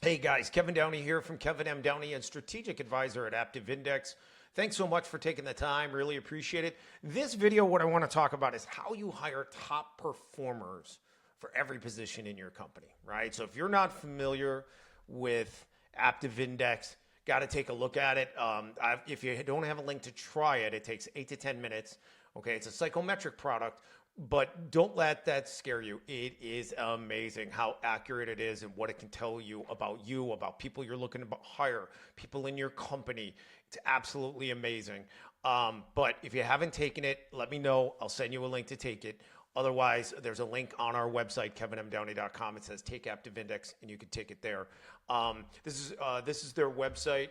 Hey guys, Kevin Downey here from Kevin M. Downey and Strategic Advisor at Aptive Index. Thanks so much for taking the time. Really appreciate it. This video, what I want to talk about is how you hire top performers for every position in your company, right? So if you're not familiar with Aptive Index, got to take a look at it. If you don't have a link to try it, it takes 8 to 10 minutes. Okay, it's a psychometric product, but don't let that scare you. It is amazing how accurate it is and what it can tell you, about people you're looking to hire, people in your company. It's absolutely amazing. But if you haven't taken it, let me know. I'll send you a link to take it. Otherwise, there's a link on our website, kevinmdowney.com. It says Take Aptive Index, and you can take it there. This is their website.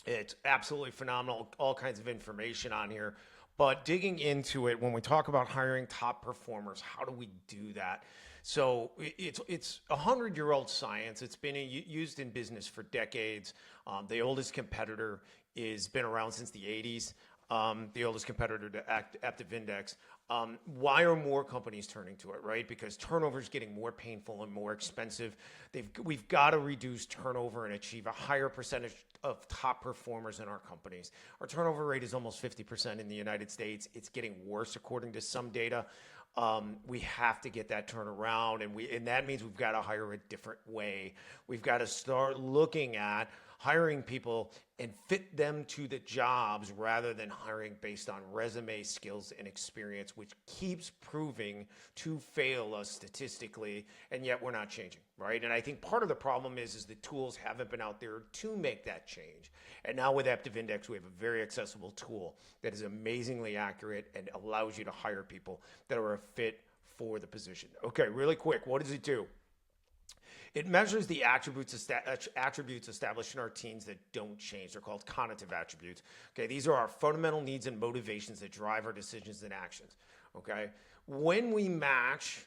It's absolutely phenomenal. All kinds of information on here. But digging into it, when we talk about hiring top performers, how do we do that? So it's a 100-year-old science. It's been used in business for decades. The oldest competitor has been around since the 80s. The oldest competitor to Aptive Index. Why are more companies turning to it, right? Because turnover is getting more painful and more expensive. We've got to reduce turnover and achieve a higher percentage of top performers in our companies. Our turnover rate is almost 50% in the United States. It's getting worse according to some data. We have to get that turnaround, and that means we've got to hire a different way. We've got to start looking at hiring people and fit them to the jobs rather than hiring based on resume, skills, and experience, which keeps proving to fail us statistically, and yet we're not changing, right? And I think part of the problem is the tools haven't been out there to make that change. And now with Aptive Index, we have a very accessible tool that is amazingly accurate and allows you to hire people that are a fit for the position. Okay, really quick, what does it do? It measures the attributes established in our teams that don't change. They're called cognitive attributes. Okay, these are our fundamental needs and motivations that drive our decisions and actions. Okay, when we match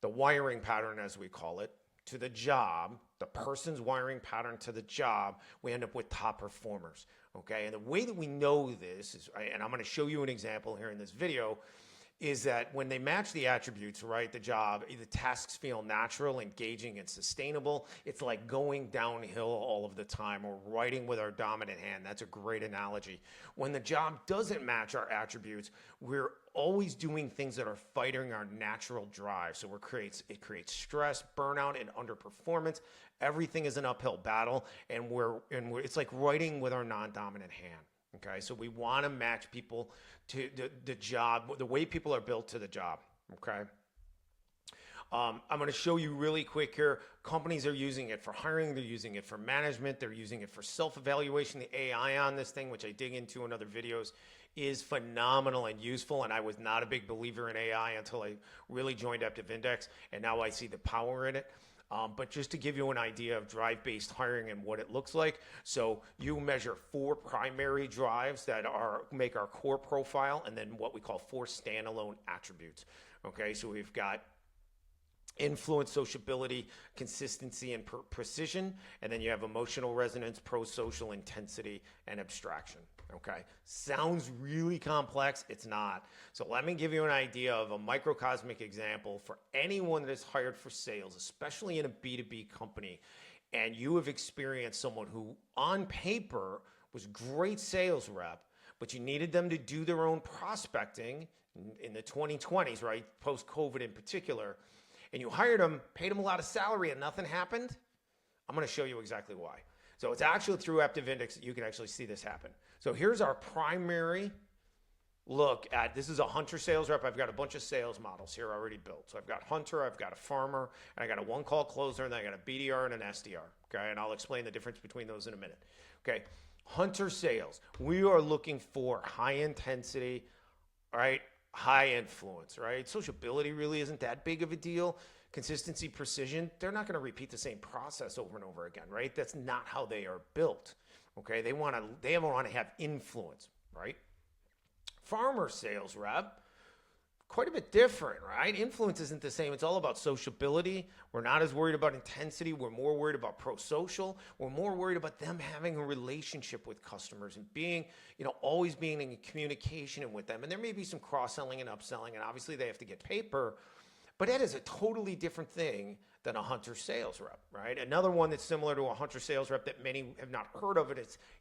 the wiring pattern, as we call it, to the job, the person's wiring pattern to the job, we end up with top performers. Okay, and the way that we know this is, and I'm going to show you an example here in this video, is that when they match the attributes, right, the job, the tasks feel natural, engaging, and sustainable. It's like going downhill all of the time or writing with our dominant hand. That's a great analogy. When the job doesn't match our attributes, we're always doing things that are fighting our natural drive. So it creates stress, burnout, and underperformance. Everything is an uphill battle, and it's like writing with our non-dominant hand. Okay, so we want to match people to the job, the way people are built to the job. Okay, I'm going to show you really quick here. Companies are using it for hiring, they're using it for management, they're using it for self-evaluation. The AI on this thing, which I dig into in other videos, is phenomenal and useful. And I was not a big believer in AI until I really joined Aptive Index, and now I see the power in it. But just to give you an idea of drive-based hiring and what it looks like, so you measure 4 primary drives that make our core profile, and then what we call 4 standalone attributes. Okay, so we've got influence, sociability, consistency, and precision, and then you have emotional resonance, pro-social, intensity, and abstraction. Okay, sounds really complex. It's not. So let me give you an idea of a microcosmic example for anyone that is hired for sales, especially in a B2B company, and you have experienced someone who on paper was great sales rep, but you needed them to do their own prospecting in the 2020s, right, post-COVID in particular, and you hired them, paid them a lot of salary, and nothing happened. I'm going to show you exactly why. So it's actually through Aptive Index that you can actually see this happen. So here's our primary look at, this is a hunter sales rep. I've got a bunch of sales models here already built. So I've got hunter, I've got a farmer, and I got a one-call closer, and then I got a BDR and an SDR. Okay, and I'll explain the difference between those in a minute. Okay, hunter sales. We are looking for high intensity, all right, high influence, right? Sociability really isn't that big of a deal. Consistency, precision, they're not going to repeat the same process over and over again, right? That's not how they are built. Okay, they want to have influence, right? Farmer sales rep, quite a bit different, right? Influence isn't the same. It's all about sociability. We're not as worried about intensity. We're more worried about pro-social. We're more worried about them having a relationship with customers and being, always being in communication with them. And there may be some cross-selling and upselling, and obviously they have to get paper, But that is a totally different thing than a hunter sales rep, right? Another one that's similar to a hunter sales rep that many have not heard of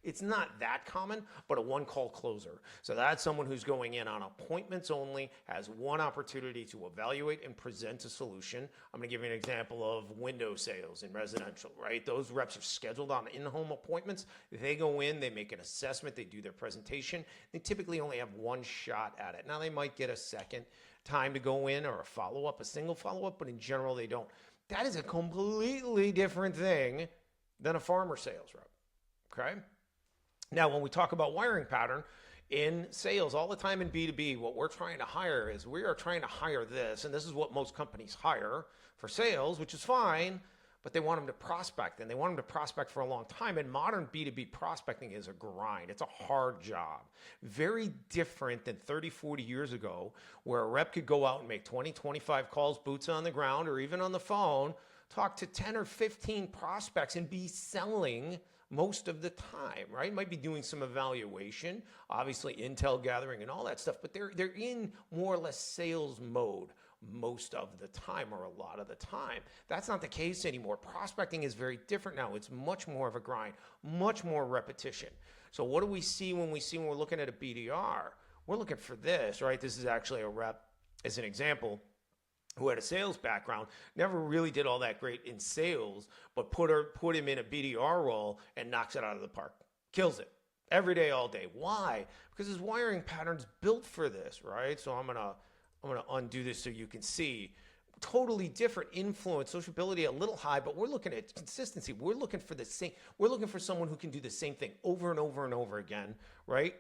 it's not that common, but a one-call closer. So that's someone who's going in on appointments only, has one opportunity to evaluate and present a solution. I'm going to give you an example of window sales in residential, right? Those reps are scheduled on in-home appointments. They go in, they make an assessment, they do their presentation. They typically only have one shot at it. Now they might get a second time to go in or a follow-up, a single follow-up, but in general they don't. That is a completely different thing than a farmer sales rep, okay? Now, when we talk about wiring pattern in sales, all the time in B2B, what we're trying to hire is we are trying to hire this, and this is what most companies hire for sales, which is fine, but they want them to prospect, and they want them to prospect for a long time. And modern B2B prospecting is a grind. It's a hard job. Very different than 30, 40 years ago, where a rep could go out and make 20, 25 calls, boots on the ground, or even on the phone, talk to 10 or 15 prospects and be selling most of the time, right? Might be doing some evaluation, obviously intel gathering and all that stuff, but they're in more or less sales mode most of the time, or a lot of the time. That's not the case anymore. Prospecting is very different now. It's much more of a grind, much more repetition. So what do we see when we're looking at a BDR? We're looking for this, right? This is actually a rep, as an example, who had a sales background, never really did all that great in sales, but put him in a BDR role and knocks it out of the park. Kills it. Every day, all day. Why? Because his wiring pattern's built for this, right? So I'm gonna undo this so you can see. Totally different influence, sociability a little high, but we're looking at consistency. We're looking for the same. We're looking for someone who can do the same thing over and over and over again, right?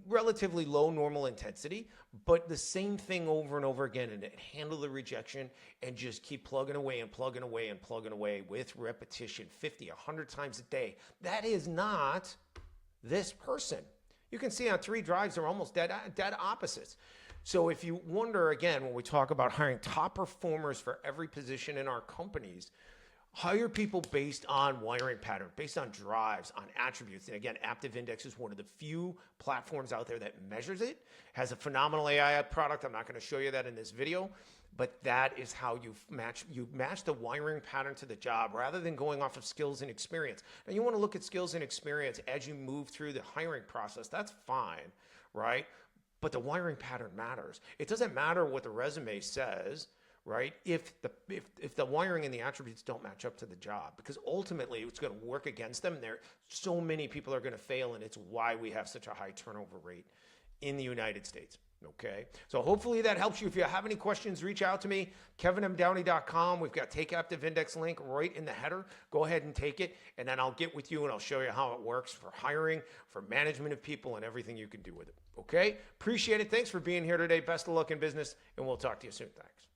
Relatively low normal intensity, but the same thing over and over again, and handle the rejection and just keep plugging away and plugging away and plugging away with repetition 50, 100 times a day. That is not this person. You can see on 3 drives, they're almost dead opposites. So if you wonder, again, when we talk about hiring top performers for every position in our companies, hire people based on wiring pattern, based on drives, on attributes. And again, Aptive Index is one of the few platforms out there that measures it, has a phenomenal AI product. I'm not going to show you that in this video, but that is how you match the wiring pattern to the job rather than going off of skills and experience. Now, you want to look at skills and experience as you move through the hiring process. That's fine, right? But the wiring pattern matters. It doesn't matter what the resume says, right? If the wiring and the attributes don't match up to the job, because ultimately it's going to work against them. So many people are going to fail, and it's why we have such a high turnover rate in the United States. Okay, so hopefully that helps you. If you have any questions, reach out to me, kevinmdowney.com. We've got Take Aptive Index link right in the header. Go ahead and take it, and then I'll get with you and I'll show you how it works for hiring, for management of people, and everything you can do with it. Okay, appreciate it. Thanks for being here today. Best of luck in business, and we'll talk to you soon. Thanks.